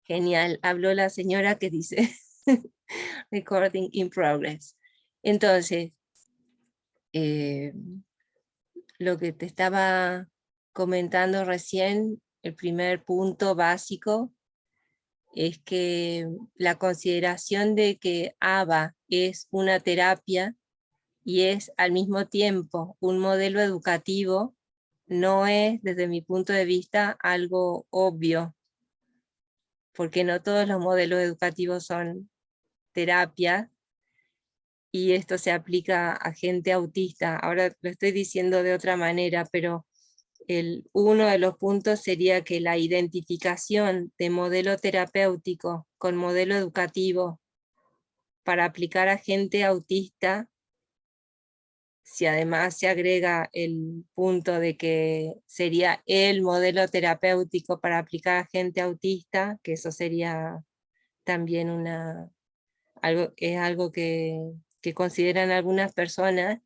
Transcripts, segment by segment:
Genial, habló la señora que dice recording in progress. Entonces, lo que te estaba comentando recién, el primer punto básico es que la consideración de que ABA es una terapia y es al mismo tiempo un modelo educativo no es, desde mi punto de vista, algo obvio, porque no todos los modelos educativos son terapia, y esto se aplica a gente autista. Ahora lo estoy diciendo de otra manera, pero uno de los puntos sería que la identificación de modelo terapéutico con modelo educativo para aplicar a gente autista, si además se agrega el punto de que sería el modelo terapéutico para aplicar a gente autista, que eso sería también algo que consideran algunas personas,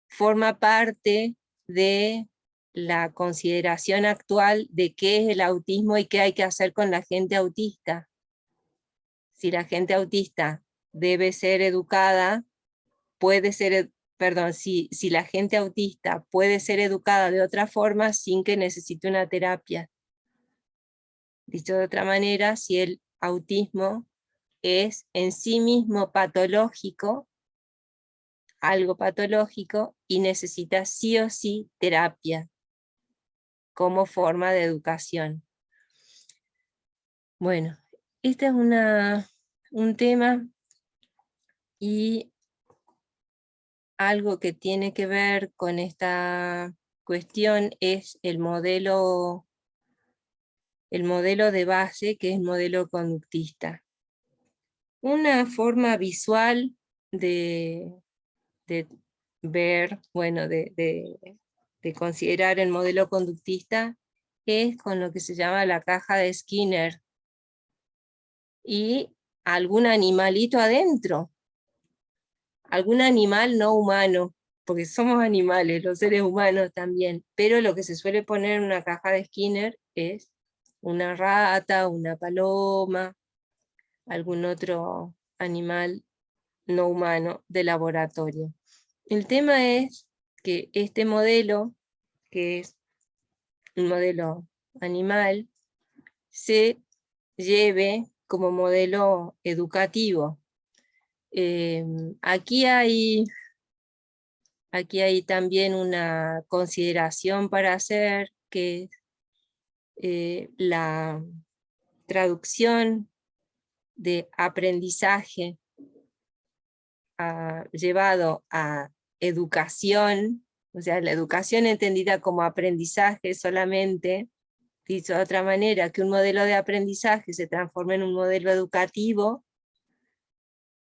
forma parte de la consideración actual de qué es el autismo y qué hay que hacer con la gente autista. Si la gente autista debe ser educada, si la gente autista puede ser educada de otra forma sin que necesite una terapia. Dicho de otra manera, si el autismo es en sí mismo patológico, algo patológico, y necesita sí o sí terapia como forma de educación. Bueno, este es un tema, y algo que tiene que ver con esta cuestión es el modelo de base, que es el modelo conductista. Una forma visual de ver, bueno, de considerar el modelo conductista es con lo que se llama la caja de Skinner, y algún animalito adentro, algún animal no humano, porque somos animales, los seres humanos también, pero lo que se suele poner en una caja de Skinner es una rata, una paloma, algún otro animal no humano de laboratorio. El tema es que este modelo, que es un modelo animal, se lleve como modelo educativo. Aquí hay también una consideración para hacer, que la traducción de aprendizaje llevado a educación, o sea, la educación entendida como aprendizaje solamente, dicho de otra manera, que un modelo de aprendizaje se transforme en un modelo educativo,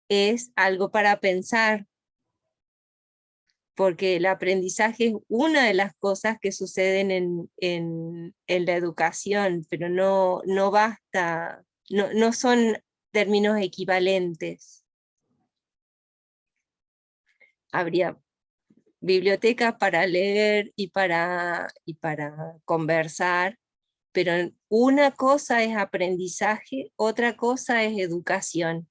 es algo para pensar, porque el aprendizaje es una de las cosas que suceden en la educación, pero no basta, no son términos equivalentes. Habría bibliotecas para leer y para conversar, pero una cosa es aprendizaje, otra cosa es educación,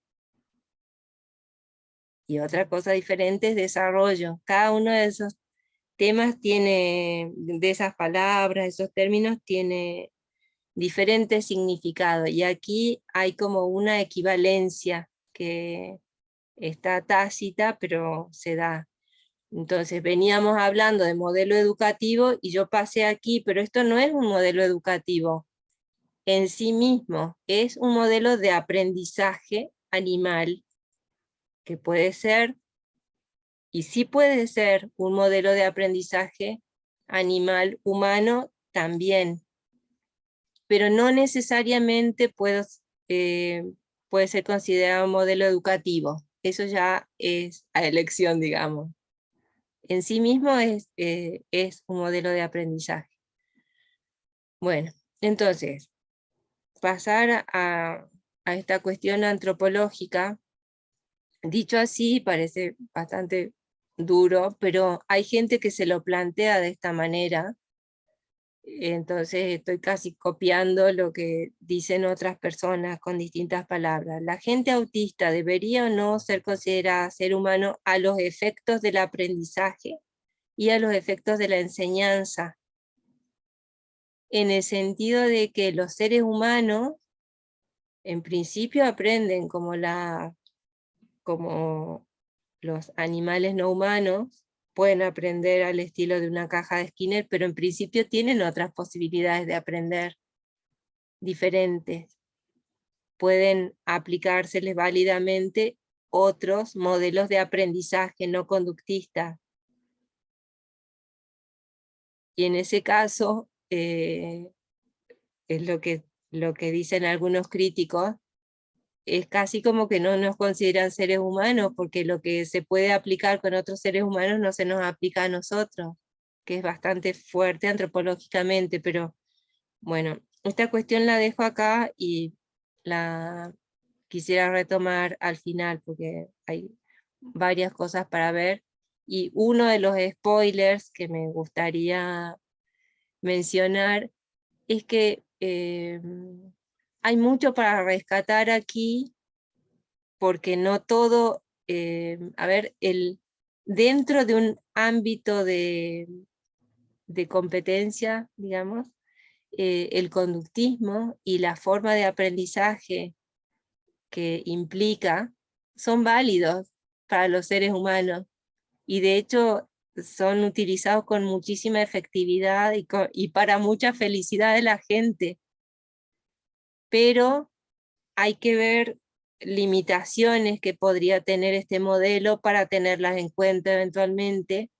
y otra cosa diferente es desarrollo. Cada uno de esos temas tiene, de esas palabras, esos términos, tiene diferentes significados, y aquí hay como una equivalencia que está tácita, pero se da. Entonces veníamos hablando de modelo educativo y yo pasé aquí, pero esto no es un modelo educativo en sí mismo, es un modelo de aprendizaje animal, que puede ser, y sí puede ser, un modelo de aprendizaje animal humano también, pero no necesariamente puede ser considerado un modelo educativo. Eso ya es a elección, digamos. En sí mismo es un modelo de aprendizaje. Bueno, entonces, pasar a esta cuestión antropológica, dicho así parece bastante duro, pero hay gente que se lo plantea de esta manera, entonces estoy casi copiando lo que dicen otras personas con distintas palabras. La gente autista debería o no ser considerada ser humano a los efectos del aprendizaje y a los efectos de la enseñanza, en el sentido de que los seres humanos en principio aprenden como los animales no humanos, pueden aprender al estilo de una caja de Skinner, pero en principio tienen otras posibilidades de aprender diferentes. Pueden aplicárseles válidamente otros modelos de aprendizaje no conductistas. Y en ese caso, es lo que dicen algunos críticos, es casi como que no nos consideran seres humanos, porque lo que se puede aplicar con otros seres humanos no se nos aplica a nosotros, que es bastante fuerte antropológicamente, pero bueno, esta cuestión la dejo acá y la quisiera retomar al final, porque hay varias cosas para ver, y uno de los spoilers que me gustaría mencionar es que hay mucho para rescatar aquí, porque no todo, dentro de un ámbito de competencia, digamos, el conductismo y la forma de aprendizaje que implica son válidos para los seres humanos, y de hecho son utilizados con muchísima efectividad y para mucha felicidad de la gente, pero hay que ver limitaciones que podría tener este modelo para tenerlas en cuenta eventualmente,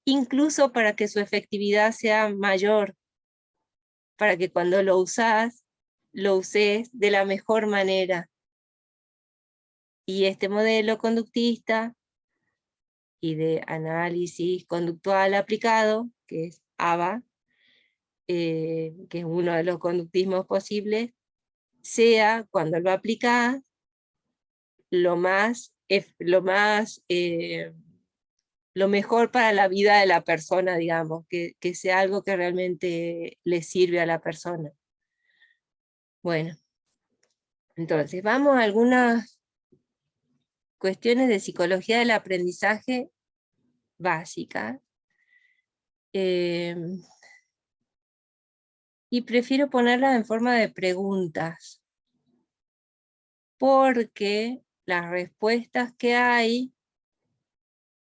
incluso para que su efectividad sea mayor, para que cuando lo uses de la mejor manera. Y este modelo conductista y de análisis conductual aplicado, que es ABA, que es uno de los conductismos posibles, sea, cuando lo aplicás, lo mejor para la vida de la persona, digamos, que sea algo que realmente le sirve a la persona. Bueno, entonces vamos a algunas cuestiones de psicología del aprendizaje básicas. Y prefiero ponerlas en forma de preguntas, porque las respuestas que hay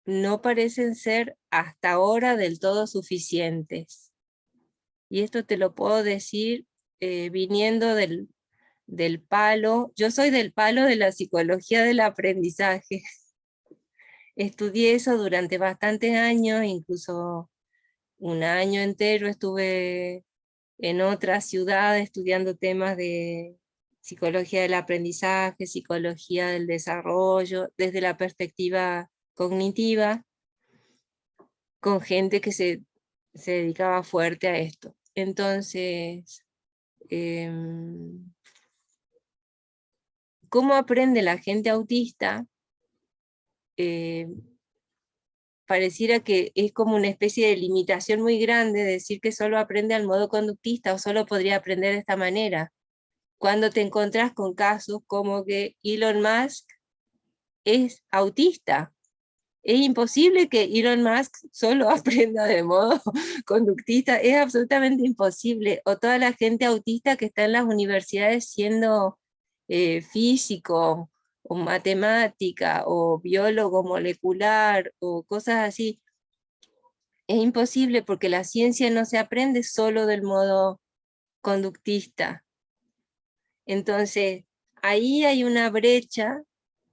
no parecen ser hasta ahora del todo suficientes. Y esto te lo puedo decir viniendo del palo. Yo soy del palo de la psicología del aprendizaje. Estudié eso durante bastantes años, incluso un año entero estuve en otra ciudad estudiando temas de psicología del aprendizaje, psicología del desarrollo, desde la perspectiva cognitiva, con gente que se dedicaba fuerte a esto. Entonces, ¿cómo aprende la gente autista? Pareciera que es como una especie de limitación muy grande decir que solo aprende al modo conductista o solo podría aprender de esta manera, cuando te encontrás con casos como que Elon Musk es autista. Es imposible que Elon Musk solo aprenda de modo conductista, es absolutamente imposible. O toda la gente autista que está en las universidades siendo físico, o matemática, o biólogo molecular, o cosas así. Es imposible porque la ciencia no se aprende solo del modo conductista. Entonces, ahí hay una brecha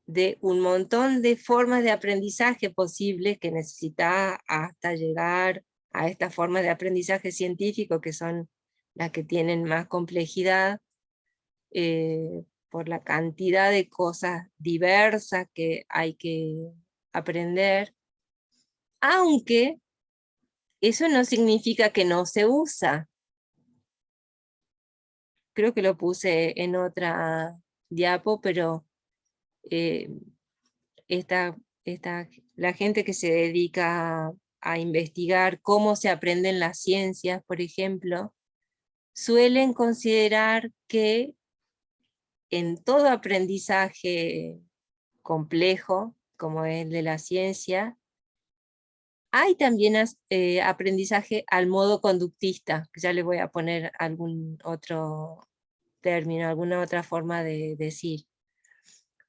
de un montón de formas de aprendizaje posibles que necesita hasta llegar a estas formas de aprendizaje científico, que son las que tienen más complejidad, por la cantidad de cosas diversas que hay que aprender, aunque eso no significa que no se usa. Creo que lo puse en otra diapo, pero la gente que se dedica a investigar cómo se aprenden las ciencias, por ejemplo, suelen considerar que en todo aprendizaje complejo, como el de la ciencia, hay también aprendizaje al modo conductista, que ya le voy a poner algún otro término, alguna otra forma de decir.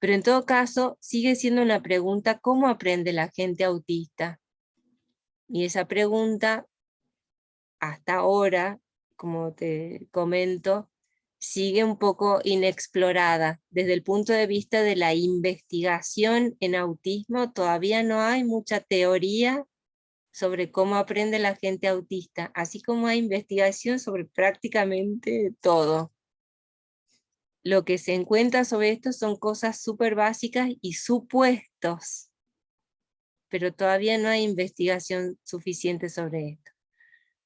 Pero en todo caso, sigue siendo una pregunta, ¿cómo aprende la gente autista? Y esa pregunta, hasta ahora, como te comento, sigue un poco inexplorada. Desde el punto de vista de la investigación en autismo, todavía no hay mucha teoría sobre cómo aprende la gente autista, así como hay investigación sobre prácticamente todo. Lo que se encuentra sobre esto son cosas súper básicas y supuestos, pero todavía no hay investigación suficiente sobre esto.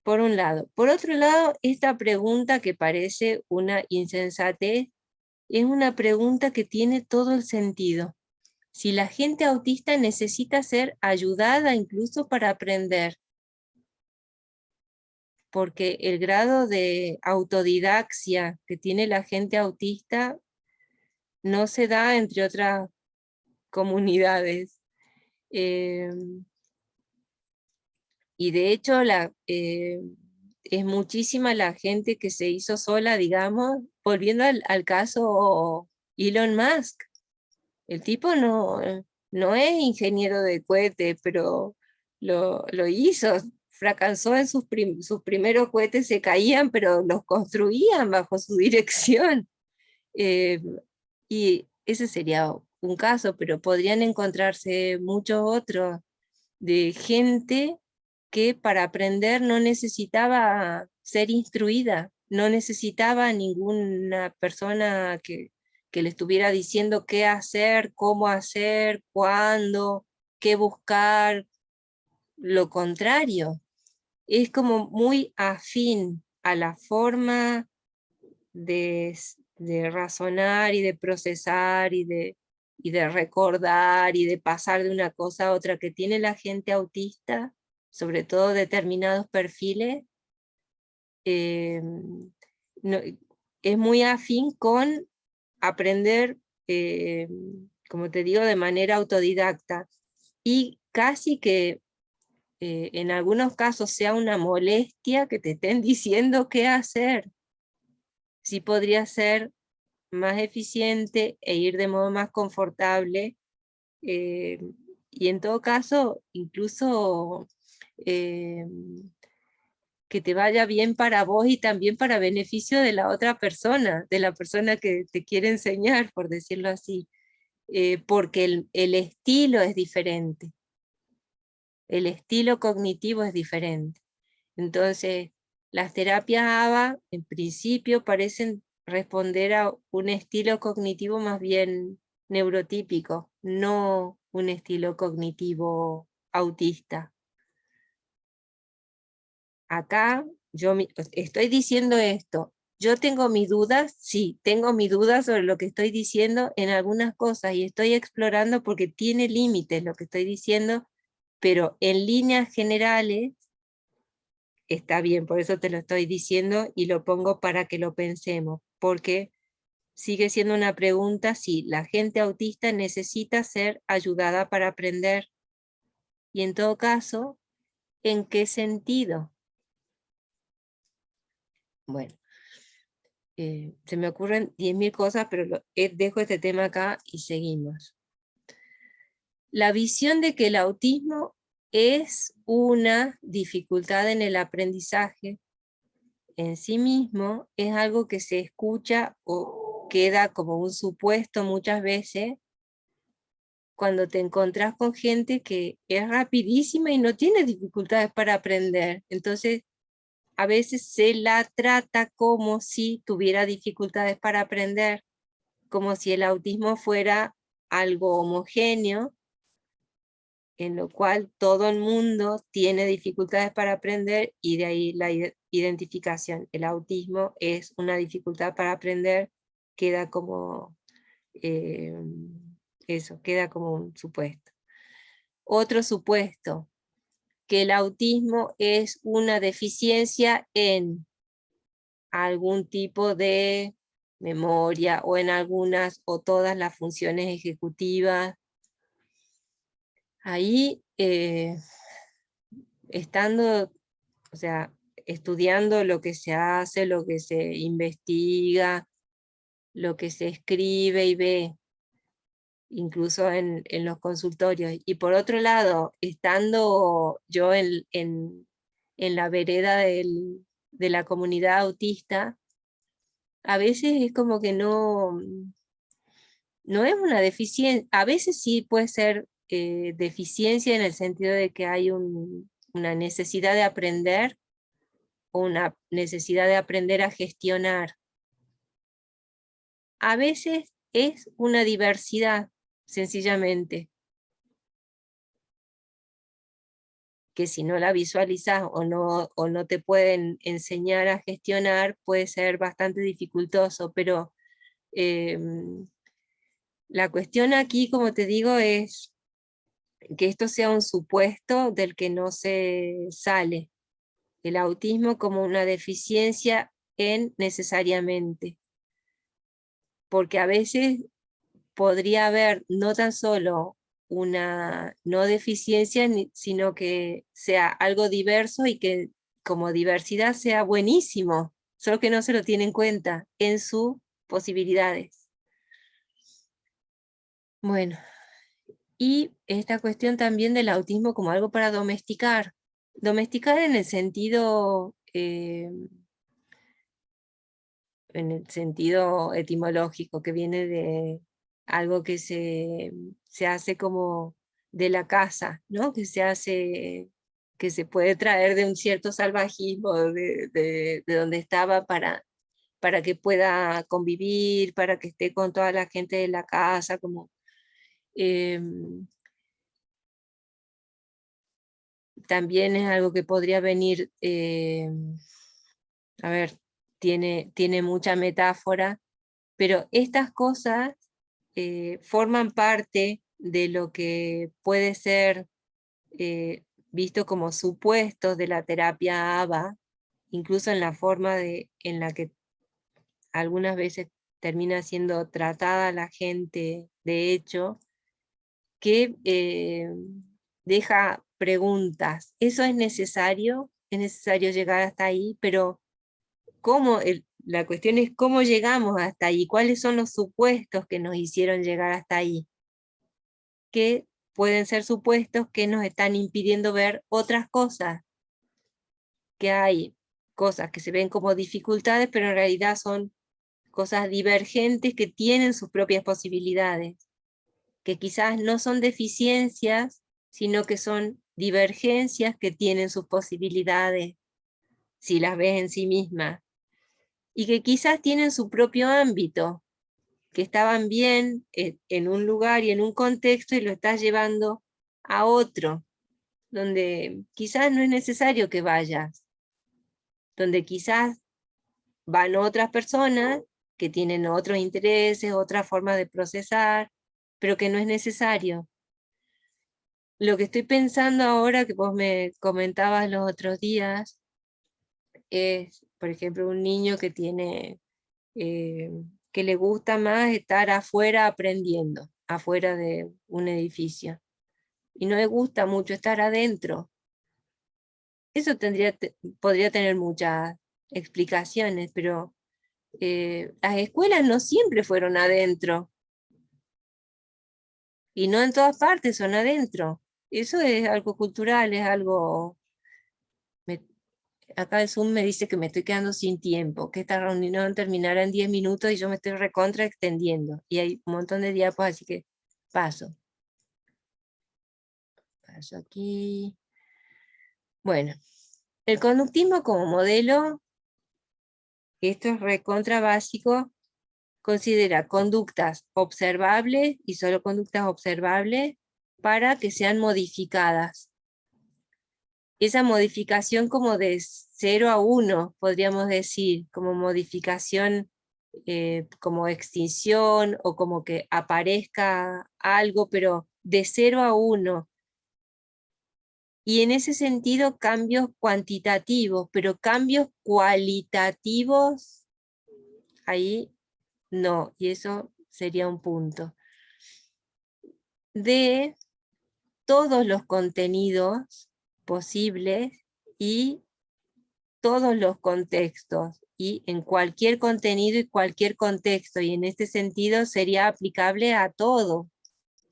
Por un lado. Por otro lado, esta pregunta que parece una insensatez, es una pregunta que tiene todo el sentido. Si la gente autista necesita ser ayudada incluso para aprender, porque el grado de autodidaxia que tiene la gente autista no se da entre otras comunidades. Y de hecho es muchísima la gente que se hizo sola, digamos, volviendo al caso Elon Musk. El tipo no es ingeniero de cohetes, pero lo hizo. Fracasó en sus primeros cohetes, se caían, pero los construían bajo su dirección. Eh, y ese sería un caso, pero podrían encontrarse muchos otros de gente que para aprender no necesitaba ser instruida, no necesitaba ninguna persona que le estuviera diciendo qué hacer, cómo hacer, cuándo, qué buscar. Lo contrario, es como muy afín a la forma de razonar y de procesar y de recordar y de pasar de una cosa a otra que tiene la gente autista, sobre todo determinados perfiles, eh, no- es muy afín con aprender, eh, como te digo, de manera autodidacta. Y casi que en algunos casos sea una molestia que te estén diciendo qué hacer. Sí podría ser más eficiente e ir de modo más confortable, eh, y en todo caso, incluso eh, que te vaya bien para vos y también para beneficio de la otra persona, de la persona que te quiere enseñar, por decirlo así, porque el estilo es diferente, el estilo cognitivo es diferente. Entonces, las terapias ABA en principio parecen responder a un estilo cognitivo más bien neurotípico, no un estilo cognitivo autista. Acá estoy diciendo esto. Yo tengo mis dudas, sí, tengo mis dudas sobre lo que estoy diciendo en algunas cosas y estoy explorando porque tiene límites lo que estoy diciendo, pero en líneas generales está bien, por eso te lo estoy diciendo y lo pongo para que lo pensemos, porque sigue siendo una pregunta si la gente autista necesita ser ayudada para aprender, y en todo caso, ¿en qué sentido? Bueno, se me ocurren 10.000 cosas, pero dejo este tema acá y seguimos. La visión de que el autismo es una dificultad en el aprendizaje en sí mismo es algo que se escucha o queda como un supuesto muchas veces cuando te encontrás con gente que es rapidísima y no tiene dificultades para aprender. Entonces, a veces se la trata como si tuviera dificultades para aprender, como si el autismo fuera algo homogéneo, en lo cual todo el mundo tiene dificultades para aprender, y de ahí la identificación. El autismo es una dificultad para aprender, queda como eh, eso, queda como un supuesto. Otro supuesto, que el autismo es una deficiencia en algún tipo de memoria o en algunas o todas las funciones ejecutivas. Ahí, estando, o sea, estudiando lo que se hace, lo que se investiga, lo que se escribe y ve, incluso en los consultorios. Y por otro lado, estando yo en la vereda de la comunidad autista, a veces es como que no es una deficiencia, a veces sí puede ser deficiencia en el sentido de que hay una necesidad de aprender o una necesidad de aprender a gestionar. A veces es una diversidad, sencillamente, que si no la visualizas o no te pueden enseñar a gestionar, puede ser bastante dificultoso, pero la cuestión aquí, como te digo, es que esto sea un supuesto del que no se sale. El autismo como una deficiencia en necesariamente. Porque a veces podría haber no tan solo una no deficiencia, sino que sea algo diverso y que como diversidad sea buenísimo, solo que no se lo tiene en cuenta en sus posibilidades. Bueno, y esta cuestión también del autismo como algo para domesticar. Domesticar en el sentido etimológico, que viene de algo que se hace como de la casa, ¿no? Que se hace, que se puede traer de un cierto salvajismo de donde estaba para que pueda convivir, para que esté con toda la gente de la casa, como también es algo que podría venir, a ver, tiene mucha metáfora, pero estas cosas forman parte de lo que puede ser visto como supuestos de la terapia ABA, incluso en la forma en la que algunas veces termina siendo tratada la gente, de hecho, que deja preguntas. ¿Eso es necesario? ¿Es necesario llegar hasta ahí? Pero la cuestión es cómo llegamos hasta ahí, cuáles son los supuestos que nos hicieron llegar hasta ahí, que pueden ser supuestos que nos están impidiendo ver otras cosas, que hay cosas que se ven como dificultades, pero en realidad son cosas divergentes que tienen sus propias posibilidades, que quizás no son deficiencias, sino que son divergencias que tienen sus posibilidades, si las ves en sí mismas, y que quizás tienen su propio ámbito, que estaban bien en un lugar y en un contexto y lo estás llevando a otro, donde quizás no es necesario que vayas, donde quizás van otras personas que tienen otros intereses, otra forma de procesar, pero que no es necesario. Lo que estoy pensando ahora, que vos me comentabas los otros días, es, por ejemplo, un niño que tiene, que le gusta más estar afuera aprendiendo, afuera de un edificio, y no le gusta mucho estar adentro. Eso podría tener muchas explicaciones, pero las escuelas no siempre fueron adentro, y no en todas partes son adentro. Eso es algo cultural, es algo... Acá el Zoom me dice que me estoy quedando sin tiempo, que esta reunión terminará en 10 minutos y yo me estoy recontra extendiendo. Y hay un montón de diapos, así que paso. Paso aquí. Bueno, el conductismo como modelo, esto es recontra básico, considera conductas observables y solo conductas observables para que sean modificadas. Esa modificación como de 0 a 1, podríamos decir, como modificación, como extinción o como que aparezca algo, pero de 0 a 1, y en ese sentido cambios cuantitativos, pero cambios cualitativos, ahí no, y eso sería un punto. De todos los contenidos posibles y todos los contextos, y en cualquier contenido y cualquier contexto, y en este sentido sería aplicable a todo.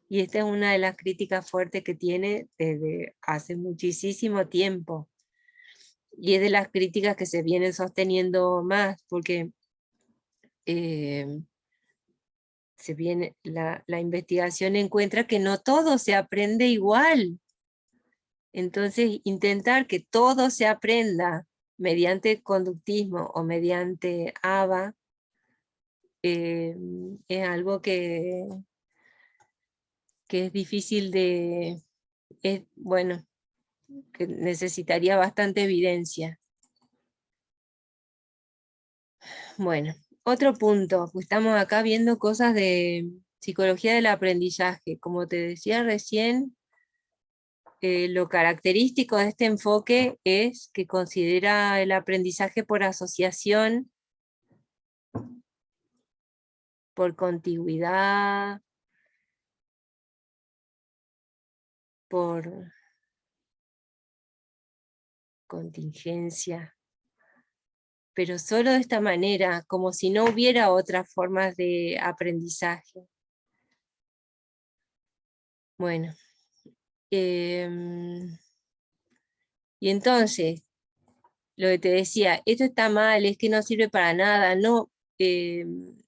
Y esta es una de las críticas fuertes que tiene desde hace muchísimo tiempo. Y es de las críticas que se vienen sosteniendo más, porque la investigación encuentra que no todo se aprende igual. Entonces, intentar que todo se aprenda mediante conductismo o mediante ABA es algo que es difícil bueno, que necesitaría bastante evidencia. Bueno, otro punto, pues estamos acá viendo cosas de psicología del aprendizaje. Como te decía recién, lo característico de este enfoque es que considera el aprendizaje por asociación, por contigüidad, por contingencia, pero solo de esta manera, como si no hubiera otras formas de aprendizaje. Bueno, y entonces, lo que te decía, esto está mal, es que no sirve para nada, no,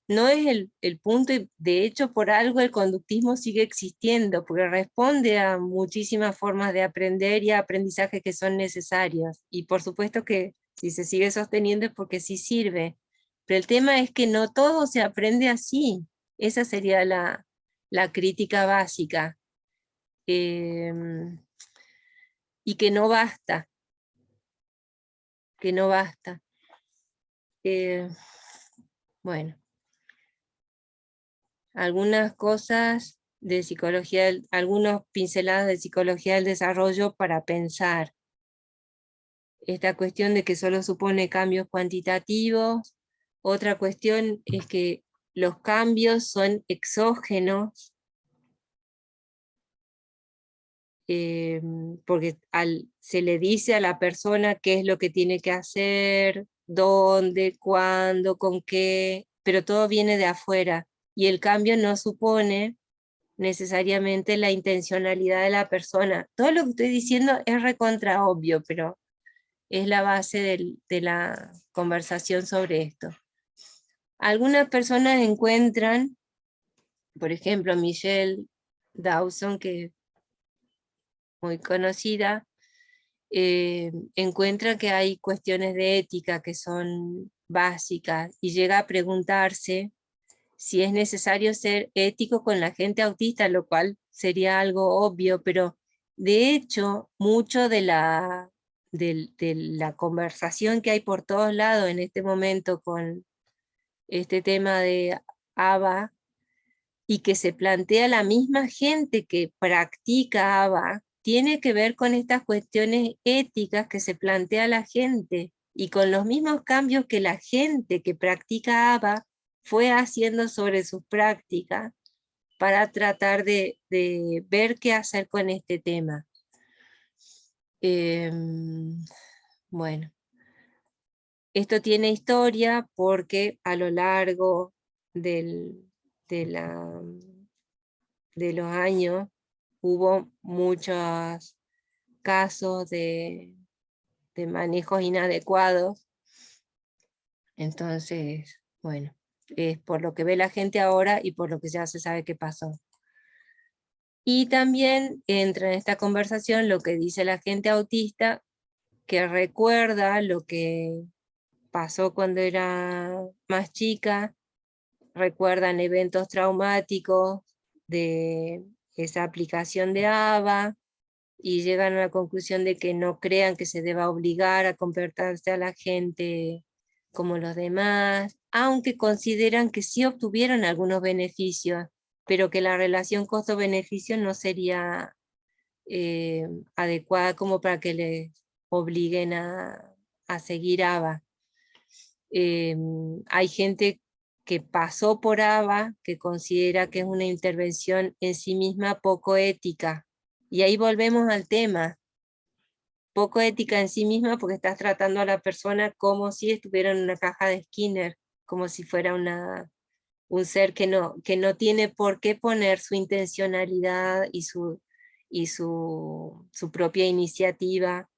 no es el punto, y de hecho por algo el conductismo sigue existiendo, porque responde a muchísimas formas de aprender y a aprendizaje que son necesarias, y por supuesto que si se sigue sosteniendo es porque sí sirve, pero el tema es que no todo se aprende así, esa sería la crítica básica, y que no basta, que no basta. Bueno, algunas cosas de psicología, algunos pinceladas de psicología del desarrollo para pensar. Esta cuestión de que solo supone cambios cuantitativos. Otra cuestión es que los cambios son exógenos, porque se le dice a la persona qué es lo que tiene que hacer, dónde, cuándo, con qué, pero todo viene de afuera. Y el cambio no supone necesariamente la intencionalidad de la persona. Todo lo que estoy diciendo es recontra obvio, pero es la base de la conversación sobre esto. Algunas personas encuentran, por ejemplo, Michelle Dawson, que es muy conocida, encuentra que hay cuestiones de ética que son básicas y llega a preguntarse si es necesario ser ético con la gente autista, lo cual sería algo obvio, pero de hecho, mucho de la conversación que hay por todos lados en este momento con este tema de ABA, y que se plantea la misma gente que practica ABA, tiene que ver con estas cuestiones éticas que se plantea la gente, y con los mismos cambios que la gente que practica ABA fue haciendo sobre sus prácticas para tratar de ver qué hacer con este tema. Bueno, esto tiene historia porque a lo largo de los años hubo muchos casos de manejos inadecuados. Entonces, bueno, es por lo que ve la gente ahora y por lo que ya se sabe qué pasó. Y también entra en esta conversación lo que dice la gente autista, que recuerda lo que pasó cuando era más chica, recuerdan eventos traumáticos de esa aplicación de ABA, y llegan a la conclusión de que no crean que se deba obligar a comportarse a la gente como los demás, aunque consideran que sí obtuvieron algunos beneficios, pero que la relación costo-beneficio no sería adecuada como para que les obliguen a seguir ABA. Hay gente que pasó por ABA que considera que es una intervención en sí misma poco ética. Y ahí volvemos al tema. Poco ética en sí misma porque estás tratando a la persona como si estuviera en una caja de Skinner, como si fuera un ser que no tiene por qué poner su intencionalidad y su propia iniciativa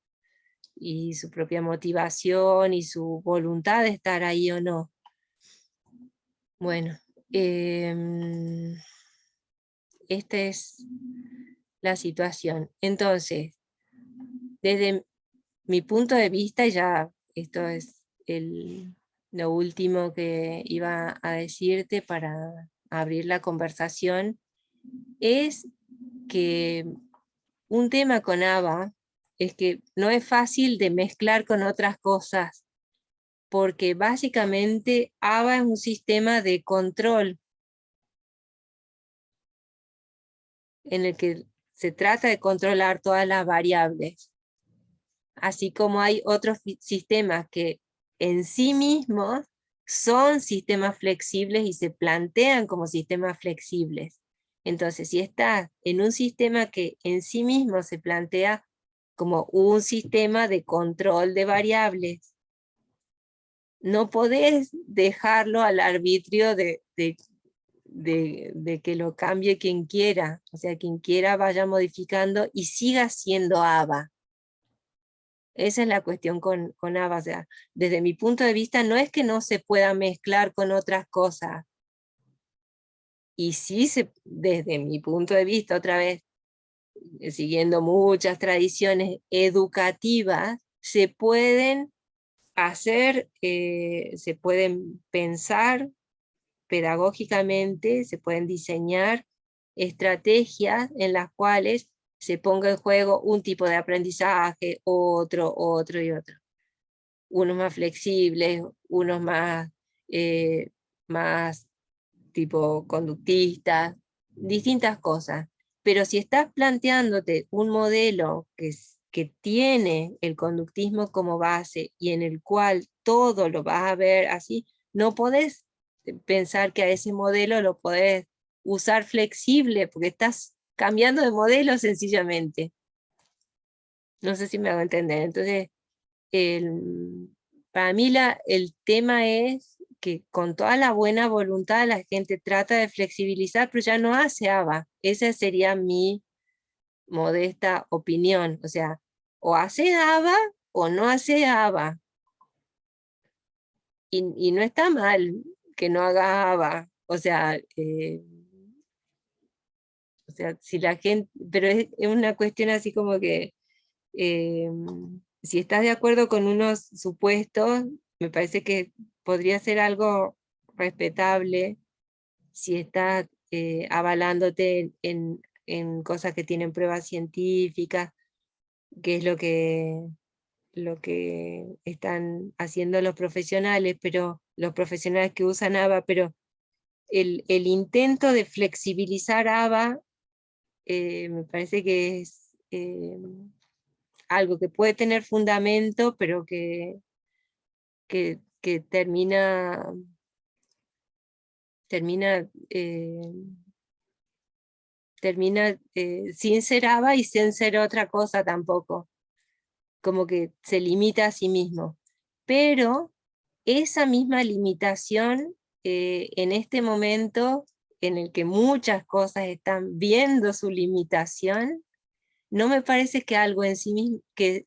y su propia motivación y su voluntad de estar ahí o no. Bueno, esta es la situación. Entonces, desde mi punto de vista, ya esto es lo último que iba a decirte para abrir la conversación, es que un tema con ABA es que no es fácil de mezclar con otras cosas, porque básicamente ABA es un sistema de control en el que se trata de controlar todas las variables, así como hay otros sistemas que en sí mismos son sistemas flexibles y se plantean como sistemas flexibles. Entonces, si estás en un sistema que en sí mismo se plantea como un sistema de control de variables, no podés dejarlo al arbitrio de que lo cambie quien quiera, o sea, quien quiera vaya modificando y siga siendo ABA. Esa es la cuestión con ABA, o sea, desde mi punto de vista no es que no se pueda mezclar con otras cosas, y sí desde mi punto de vista, otra vez, siguiendo muchas tradiciones educativas, se pueden hacer, se pueden pensar pedagógicamente, se pueden diseñar estrategias en las cuales se ponga en juego un tipo de aprendizaje, otro y otro. Unos más flexibles, unos más tipo conductistas, distintas cosas. Pero si estás planteándote un modelo que tiene el conductismo como base y en el cual todo lo vas a ver así, no podés pensar que a ese modelo lo podés usar flexible, porque estás cambiando de modelo sencillamente. No sé si me hago entender. Entonces, para mí el tema es que con toda la buena voluntad la gente trata de flexibilizar, pero ya no hace ABA. Esa sería mi modesta opinión. O sea, o hace ABA o no hace ABA. Y no está mal que no haga ABA. O sea, si la gente, pero es una cuestión así como que si estás de acuerdo con unos supuestos, me parece que podría ser algo respetable si estás avalándote en cosas que tienen pruebas científicas, que es lo que están haciendo los profesionales, pero los profesionales que usan ABA, pero el intento de flexibilizar ABA me parece que es algo que puede tener fundamento, pero que termina sin ser ABA y sin ser otra cosa tampoco, como que se limita a sí mismo. Pero esa misma limitación en este momento en el que muchas cosas están viendo su limitación, no me parece que algo en sí mismo, que